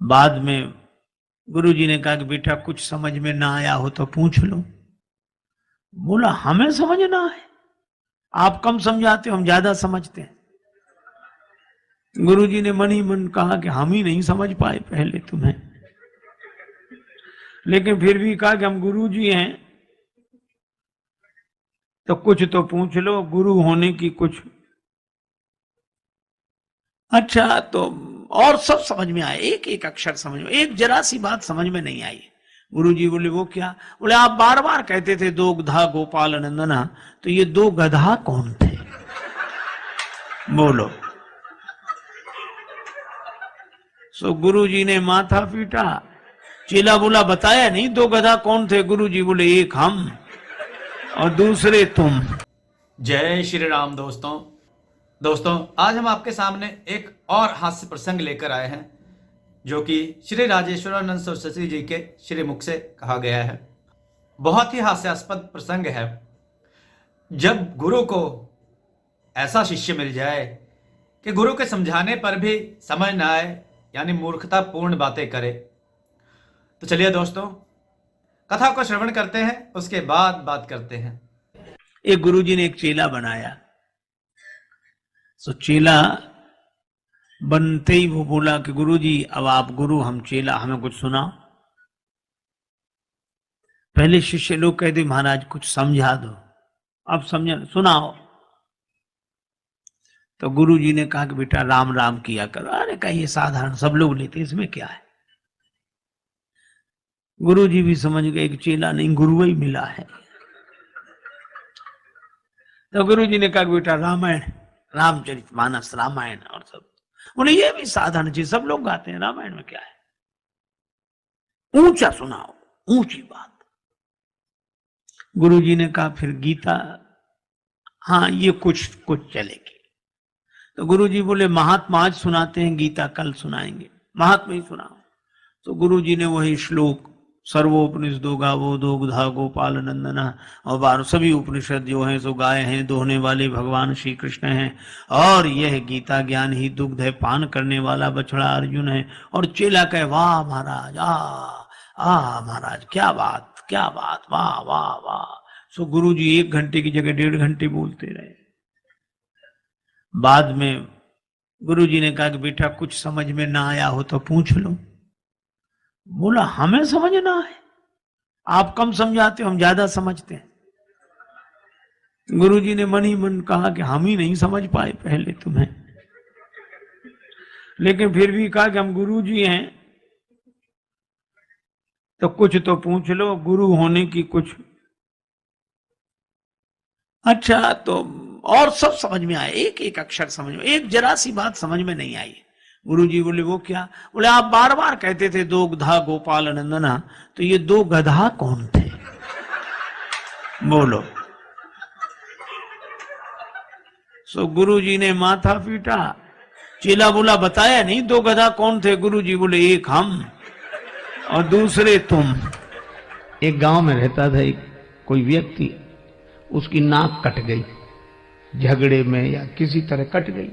बाद में गुरुजी ने कहा कि बेटा कुछ समझ में ना आया हो तो पूछ लो। बोला हमें समझ ना आए, आप कम समझाते हो, हम ज्यादा समझते हैं। गुरुजी ने मन ही मन कहा कि हम ही नहीं समझ पाए पहले तुम्हें, लेकिन फिर भी कहा कि हम गुरुजी हैं तो कुछ तो पूछ लो, गुरु होने की कुछ। अच्छा तो और सब समझ में आया, एक एक अक्षर समझ में, एक जरा सी बात समझ में नहीं आई। गुरुजी बोले वो क्या? बोले आप बार बार कहते थे दो गधा गोपाल नंदना, तो ये दो गधा कौन थे? बोलो। सो गुरुजी ने माथा पीटा। चेला बोला बताया नहीं दो गधा कौन थे? गुरुजी बोले एक हम और दूसरे तुम। जय श्री राम। दोस्तों आज हम आपके सामने एक और हास्य प्रसंग लेकर आए हैं जो कि श्री राजेश्वरानंद सरस्वती जी के श्री मुख से कहा गया है। बहुत ही हास्यास्पद प्रसंग है। जब गुरु को ऐसा शिष्य मिल जाए कि गुरु के समझाने पर भी समझ ना आए, यानी मूर्खतापूर्ण बातें करे, तो चलिए दोस्तों कथा को श्रवण करते हैं, उसके बाद बात करते हैं। एक गुरुजी ने एक चेला बनाया। सो चेला बनते ही वो बोला कि गुरुजी अब आप गुरु हम चेला, हमें कुछ सुनाओ। पहले शिष्य लोग कहते महाराज कुछ समझा दो, अब समझा सुनाओ। तो गुरुजी ने कहा कि बेटा राम राम किया करो। अरे कहा ये साधारण सब लोग लेते, इसमें क्या है? गुरुजी भी समझ गए कि चेला नहीं गुरु ही मिला है। तो गुरुजी ने कहा बेटा रामायण, रामचरितमानस रामायण और सब। बोले ये भी साधारण चीज, सब लोग गाते हैं, रामायण में क्या है? ऊंचा सुनाओ, ऊंची बात। गुरुजी ने कहा फिर गीता, हाँ ये कुछ कुछ चलेगी। तो गुरुजी बोले महात्मा आज सुनाते हैं, गीता कल सुनाएंगे, महात्मा ही सुनाओ। तो गुरुजी ने वही श्लोक सर्वोपनिषदो गावो दुग्धा गोपाल नंदना और 12 सभी उपनिषद जो हैं सो गाय हैं, दोहने वाले भगवान श्री कृष्ण हैं, और यह गीता ज्ञान ही दुग्ध है, पान करने वाला बछड़ा अर्जुन है। और चेला कहे वाह महाराज, आ महाराज क्या बात क्या बात, वाह वाह वाह। सो गुरुजी 1 घंटे की जगह 1.5 घंटे बोलते रहे। बाद में गुरुजी ने कहा कि बेटा कुछ समझ में ना आया हो तो पूछ लो। बोला हमें समझ ना आए, आप कम समझाते हो, हम ज्यादा समझते हैं। गुरुजी ने मन ही मन कहा कि हम ही नहीं समझ पाए पहले तुम्हें, लेकिन फिर भी कहा कि हम गुरुजी हैं तो कुछ तो पूछ लो, गुरु होने की कुछ। अच्छा तो और सब समझ में आया, एक एक अक्षर समझ में, एक जरा सी बात समझ में नहीं आई। गुरुजी बोले वो क्या? बोले आप बार बार कहते थे दो गधा गोपाल नंदना, तो ये दो गधा कौन थे? बोलो। सो गुरुजी ने माथा पीटा। चेला बोला बताया नहीं दो गधा कौन थे? गुरुजी बोले एक हम और दूसरे तुम। एक गांव में रहता था एक कोई व्यक्ति, उसकी नाक कट गई, झगड़े में या किसी तरह कट गई।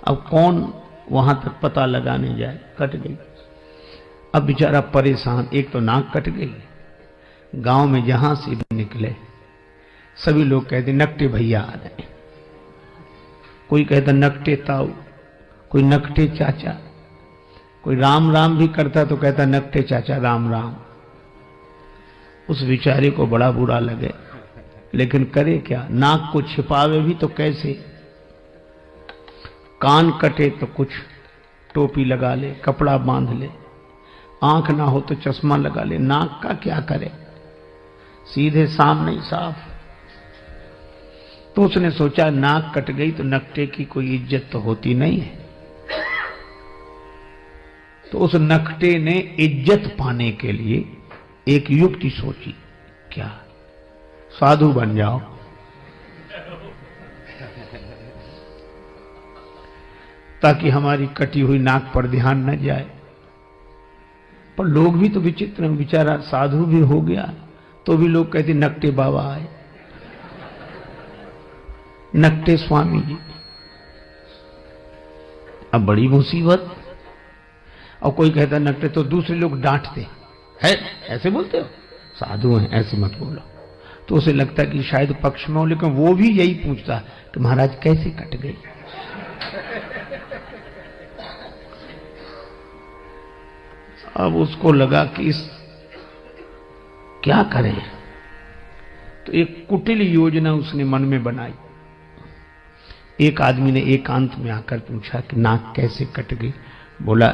अब कौन वहां तक पता लगाने जाए, कट गई। अब बेचारा परेशान, एक तो नाक कट गई, गांव में जहां से भी निकले सभी लोग कहते नकटे भैया आ रहे, कोई कहता नकटे ताऊ, कोई नकटे चाचा, कोई राम राम भी करता तो कहता नकटे चाचा राम राम। उस बेचारे को बड़ा बुरा लगे, लेकिन करे क्या, नाक को छिपावे भी तो कैसे। कान कटे तो कुछ टोपी लगा ले, कपड़ा बांध ले, आंख ना हो तो चश्मा लगा ले, नाक का क्या करे, सीधे सामने ही साफ। तो उसने सोचा नाक कट गई तो नकटे की कोई इज्जत तो होती नहीं है। तो उस नकटे ने इज्जत पाने के लिए एक युक्ति सोची, क्या, साधु बन जाओ। ताकि हमारी कटी हुई नाक पर ध्यान न जाए। पर लोग भी तो विचित्र हैं, बेचारा साधु भी हो गया तो भी लोग कहते नकटे बाबा आए, नकटे स्वामी जी। अब बड़ी मुसीबत, और कोई कहता नकटे, तो दूसरे लोग डांटते है, ऐसे बोलते हो, साधु हैं, ऐसे मत बोलो। तो उसे लगता है कि शायद पक्ष में हो, लेकिन वो भी यही पूछता कि महाराज कैसे कट गई। अब उसको लगा कि इस क्या करें, तो एक कुटिल योजना उसने मन में बनाई। एक आदमी ने एकांत में आकर पूछा कि नाक कैसे कट गई। बोला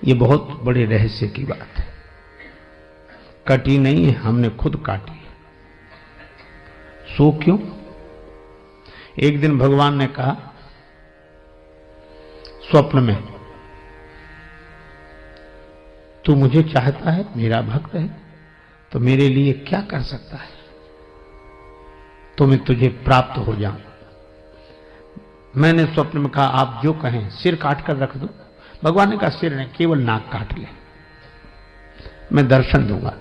ये बहुत बड़े रहस्य की बात है, कटी नहीं है, हमने खुद काटी है। सो क्यों? एक दिन भगवान ने कहा स्वप्न में, तू मुझे चाहता है, मेरा भक्त है, तो मेरे लिए क्या कर सकता है, तो मैं तुझे प्राप्त हो जाऊं। मैंने स्वप्न में कहा आप जो कहें, सिर काट कर रख दो। भगवान ने कहा सिर नहीं, केवल नाक काट ले, मैं दर्शन दूंगा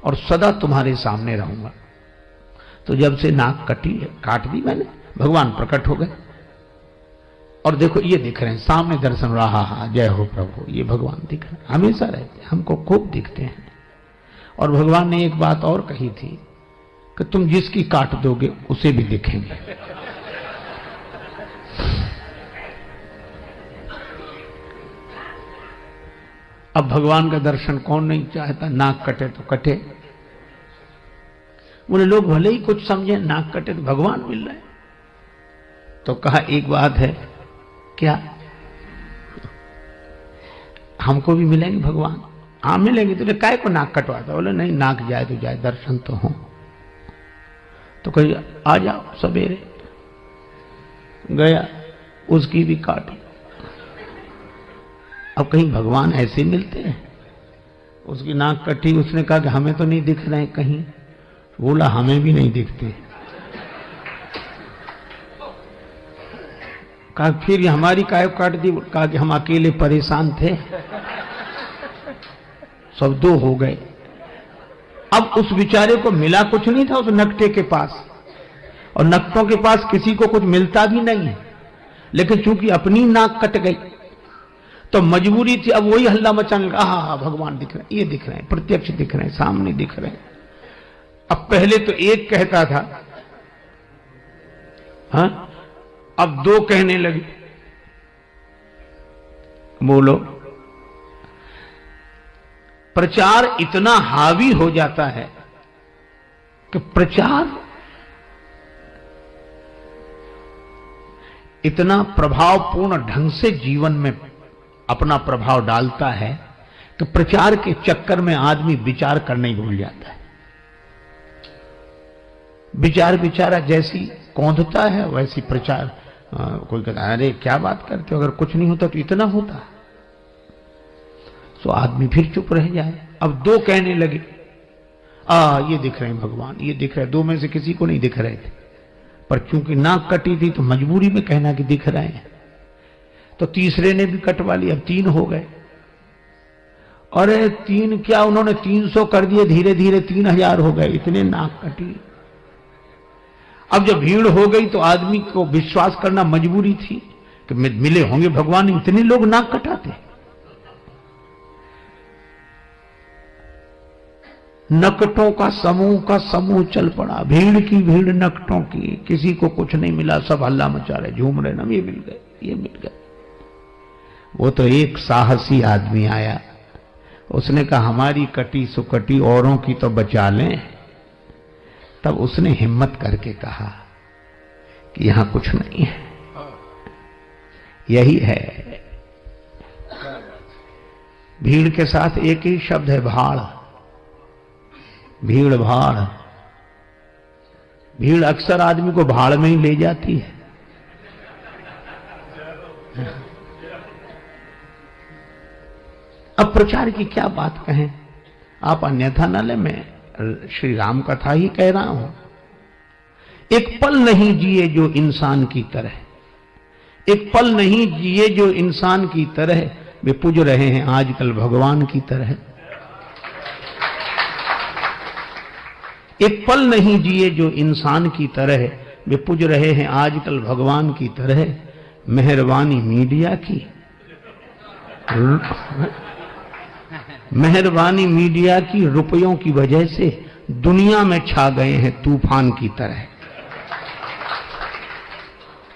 और सदा तुम्हारे सामने रहूंगा। तो जब से नाक काट दी मैंने, भगवान प्रकट हो गए और देखो ये दिख रहे हैं सामने, दर्शन रहा। हा जय हो प्रभु, ये भगवान दिख रहे हैं, हमेशा रहते हैं, हमको खूब दिखते हैं। और भगवान ने एक बात और कही थी कि तुम जिसकी काट दोगे उसे भी दिखेंगे। अब भगवान का दर्शन कौन नहीं चाहता, नाक कटे तो कटे। बोले लोग भले ही कुछ समझे, नाक कटे तो भगवान मिल रहे। तो कहा एक बात है, क्या हमको भी मिलेंगे भगवान? हाँ मिलेंगे। तुझे काय को नाक कटवाता? बोले नहीं, नाक जाए तो जाए, दर्शन तो हो। तो कही आ जाओ सवेरे। गया, उसकी भी काटी। अब कहीं भगवान ऐसे मिलते हैं? उसकी नाक कटी, उसने कहा कि हमें तो नहीं दिख रहे कहीं। बोला हमें भी नहीं दिखते। कहा फिर हमारी काय काट दी? कहा कि हम अकेले परेशान थे, सब दो हो गए। अब उस बेचारे को मिला कुछ नहीं था उस नकटे के पास, और नकटों के पास किसी को कुछ मिलता भी नहीं है, लेकिन चूंकि अपनी नाक कट गई तो मजबूरी थी। अब वही हल्ला मचाने लगा, हाँ भगवान दिख रहे हैं, ये दिख रहे हैं, प्रत्यक्ष दिख रहे हैं, सामने दिख रहे हैं। अब पहले तो एक कहता था, हाँ, अब दो कहने लगे। बोलो, प्रचार इतना हावी हो जाता है कि प्रचार इतना प्रभावपूर्ण ढंग से जीवन में अपना प्रभाव डालता है कि प्रचार के चक्कर में आदमी विचार करना ही भूल जाता है। विचार बेचारा जैसी कौंधता है वैसी प्रचार। कोई कहता है अरे क्या बात करते हो, अगर कुछ नहीं होता तो इतना होता। तो आदमी फिर चुप रह जाए। अब दो कहने लगे, ये दिख रहे हैं भगवान, ये दिख रहे हैं। दो में से किसी को नहीं दिख रहे थे, पर चूंकि नाक कटी थी तो मजबूरी में कहना कि दिख रहे हैं। तो तीसरे ने भी कटवा लिया, अब 3 हो गए। अरे 3 क्या, उन्होंने 300 कर दिए, धीरे धीरे 3000 हो गए, इतने नाक कटी। अब जब भीड़ हो गई तो आदमी को विश्वास करना मजबूरी थी कि मिले होंगे भगवान, इतने लोग नाक कटाते। नकटों का समूह चल पड़ा, भीड़ की भीड़ नकटों की। किसी को कुछ नहीं मिला, सब हल्ला मचा रहे, झूम रहे, ना ये मिल गए, ये मिल गए। वो तो एक साहसी आदमी आया, उसने कहा हमारी कटी सुकटी औरों की तो बचा लें। तब उसने हिम्मत करके कहा कि यहां कुछ नहीं है, यही है। भीड़ के साथ एक ही शब्द है, भाड़। भीड़ भाड़, भीड़ अक्सर आदमी को भाड़ में ही ले जाती है। अब प्रचार की क्या बात कहें, आप अन्यथा न ले, मैं श्री राम कथा ही कह रहा हूं। एक पल नहीं जिए जो इंसान की तरह, एक पल नहीं जिए जो इंसान की तरह, वे पूज रहे हैं आजकल भगवान की तरह। एक पल नहीं जिए जो इंसान की तरह, वे पूज रहे हैं आजकल भगवान की तरह। मेहरबानी मीडिया की, मेहरबानी मीडिया की रुपयों की वजह से दुनिया में छा गए हैं तूफान की तरह।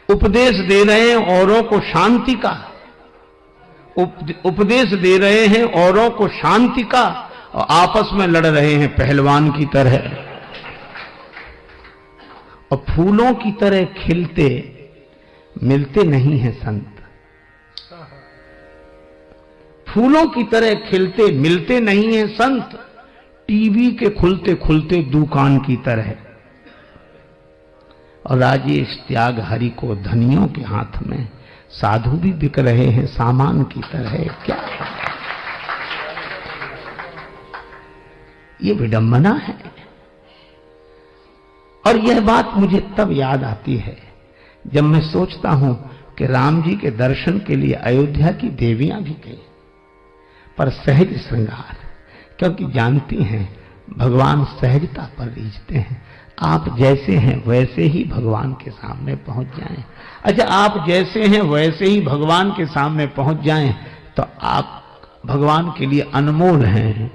उपदेश दे रहे हैं औरों को शांति का, उपदेश दे रहे हैं औरों को शांति का, और आपस में लड़ रहे हैं पहलवान की तरह। और फूलों की तरह खिलते मिलते नहीं हैं संत, फूलों की तरह खिलते मिलते नहीं हैं संत, टीवी के खुलते खुलते दुकान की तरह। और राजेश त्याग हरि को धनियों के हाथ में साधु भी बिक रहे हैं सामान की तरह। क्या ये विडंबना है। और यह बात मुझे तब याद आती है जब मैं सोचता हूं कि राम जी के दर्शन के लिए अयोध्या की देवियां भी गई, पर सहज श्रृंगार, क्योंकि जानती हैं भगवान सहजता पर रीझते हैं। आप जैसे हैं वैसे ही भगवान के सामने पहुंच जाएं। अच्छा, आप जैसे हैं वैसे ही भगवान के सामने पहुंच जाएं तो आप भगवान के लिए अनमोल हैं।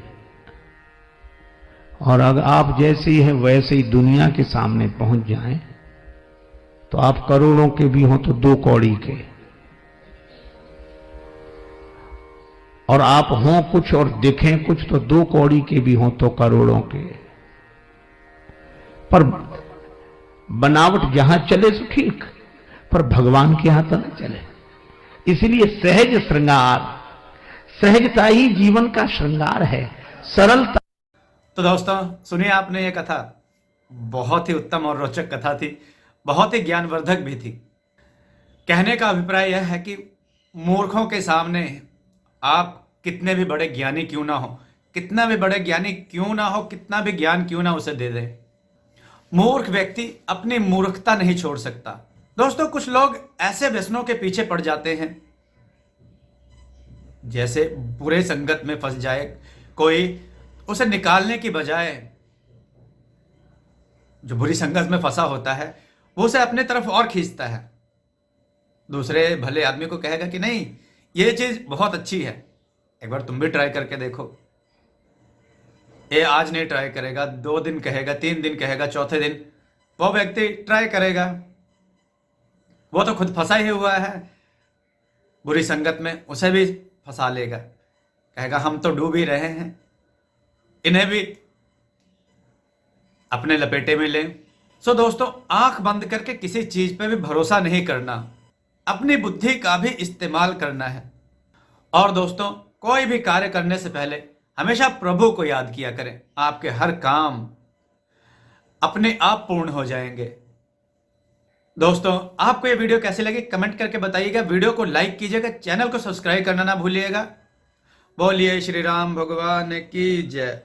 और अगर आप जैसे ही हैं वैसे ही दुनिया के सामने पहुंच जाएं तो आप करोड़ों के भी हों तो 2 कौड़ी के, और आप हों कुछ और दिखें कुछ तो 2 कौड़ी के भी हों तो करोड़ों के। पर बनावट जहां चले तो ठीक, पर भगवान के यहां तो न चले। इसलिए सहज श्रृंगार, सहजता ही जीवन का श्रृंगार है, सरलता। तो दोस्तों सुनिए आपने ये कथा, बहुत ही उत्तम और रोचक कथा थी, बहुत ही ज्ञानवर्धक भी थी। कहने का अभिप्राय यह है कि मूर्खों के सामने आप कितने भी बड़े ज्ञानी क्यों ना हो, कितना भी बड़े ज्ञानी क्यों ना हो, कितना भी ज्ञान क्यों ना उसे दे दे, मूर्ख व्यक्ति अपनी मूर्खता नहीं छोड़ सकता। दोस्तों कुछ लोग ऐसे व्यसनों के पीछे पड़ जाते हैं, जैसे बुरे संगत में फंस जाए कोई, उसे निकालने की बजाय जो बुरी संगत में फंसा होता है वो उसे अपने तरफ और खींचता है। दूसरे भले आदमी को कहेगा कि नहीं ये चीज बहुत अच्छी है, एक बार तुम भी ट्राई करके देखो। ये आज नहीं ट्राई करेगा, 2 दिन कहेगा, 3 दिन कहेगा, चौथे दिन वो व्यक्ति ट्राई करेगा। वो तो खुद फंसा ही हुआ है बुरी संगत में, उसे भी फंसा लेगा, कहेगा हम तो डूब ही रहे हैं, इन्हें भी अपने लपेटे में ले। सो दोस्तों आंख बंद करके किसी चीज पे भी भरोसा नहीं करना, अपनी बुद्धि का भी इस्तेमाल करना है। और दोस्तों कोई भी कार्य करने से पहले हमेशा प्रभु को याद किया करें, आपके हर काम अपने आप पूर्ण हो जाएंगे। दोस्तों आपको ये वीडियो कैसी लगी कमेंट करके बताइएगा, वीडियो को लाइक कीजिएगा, चैनल को सब्सक्राइब करना ना भूलिएगा। बोलिए श्री राम भगवान की जय।